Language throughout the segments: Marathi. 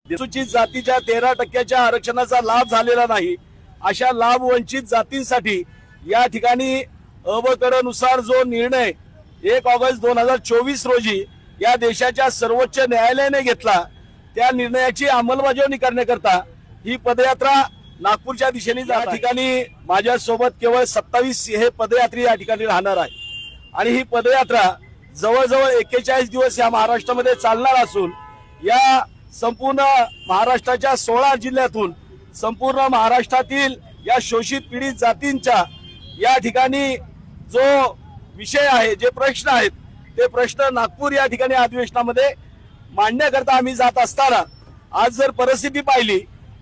अनुसूचित जातीच्या 13% आरक्षणाचा लाभ झालेला नाही अशा लाभ वंचित जातींसाठी या ठिकाणी अबकडनुसार जो निर्णय 1 ऑगस्ट 2024 रोजी या देशाच्या सर्वोच्च न्यायालयाने घेतला त्या निर्णयाची अंमलबजावणी करण्याकरता ही पदयात्रा नागपूरच्या दिशेने या ठिकाणी माझ्यासोबत केवळ 27 हे पदयात्री या ठिकाणी राहणार आहे आणि ही पदयात्रा जवळजवळ 41 दिवस या महाराष्ट्रामध्ये चालणार असून या संपूर्ण महाराष्ट्राच्या 16 जिल्ह्यातून संपूर्ण महाराष्ट्रातील या शोषित पीडित जातींच्या या ठिकाणी जो विषय आहे जे प्रश्न आहेत ते प्रश्न नागपूर या ठिकाणी अधिवेशनामध्ये मांडण्याकरता आम्ही जात असताना आज जर परिस्थिती पाहिली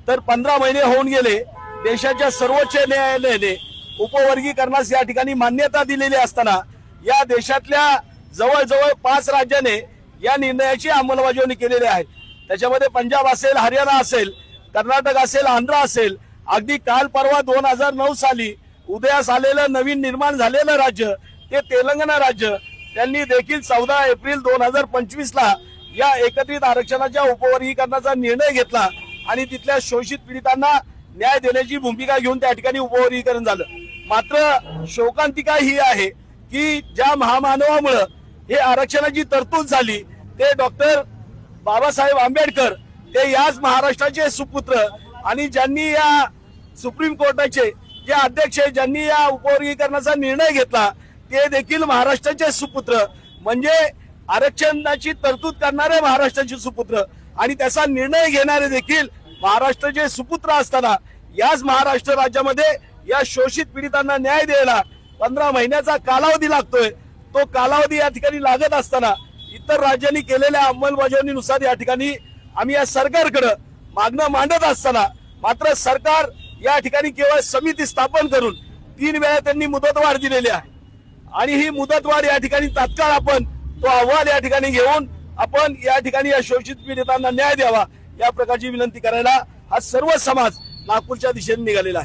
तर 15 महिने होऊन गेले देशाच्या सर्वोच्च न्यायालयाने उपवर्गीकरणास या ठिकाणी मान्यता दिलेली असताना या देशातल्या जवळजवळ 5 राज्याने या निर्णयाची अंमलबजावणी केलेली आहे। त्याच्यामध्ये पंजाब असेल, हरियाणा असेल, कर्नाटक असेल, आंध्र असेल, अगदी काल परवा 2009 साली उदयास आलेलं नवीन निर्माण झालेलं राज्य ते तेलंगणा राज्य त्यांनी देखील 14 एप्रिल 2025 ला या एकत्रित आरक्षणाच्या उपवर्गीकरणाचा निर्णय घेतला आणि तिथल्या शोषित पीडितांना न्याय देण्याची भूमिका घेऊन त्या ठिकाणी उपवर्गीकरण झालं। मात्र शोकांतिका ही आहे की ज्या महामानवामुळे हे आरक्षणाची तरतूद झाली ते डॉक्टर बाबासाहेब आंबेडकर ते याच महाराष्ट्राचे सुपुत्र आणि ज्यांनी या सुप्रीम कोर्टाचे जे अध्यक्ष ज्यांनी या उपवर्गीकरणाचा निर्णय घेतला ते देखील महाराष्ट्राचे सुपुत्र म्हणजे आरक्षणाची तरतूद करणारे महाराष्ट्राचे सुपुत्र आणि त्याचा निर्णय घेणारे देखील महाराष्ट्राचे सुपुत्र असताना याच महाराष्ट्र राज्यामध्ये या शोषित पीडितांना न्याय द्यायला 15 महिन्याचा कालावधी लागतोय। तो कालावधी या ठिकाणी लागत असताना इतर राज्यांनी केलेल्या अंमलबजावणीनुसार या ठिकाणी आम्ही या सरकारकडे मागणं मांडत असताना मात्र सरकार या ठिकाणी केवळ समिती स्थापन करून 3 वेळा त्यांनी मुदतवाढ दिलेली आहे आणि ही मुदतवाढ या ठिकाणी तात्काळ आपण तो अहवाल या ठिकाणी घेऊन आपण या ठिकाणी या शोषित पीडितांना न्याय द्यावा या प्रकारची विनंती करायला हा सर्व समाज नागपूरच्या दिशेने निघालेला आहे।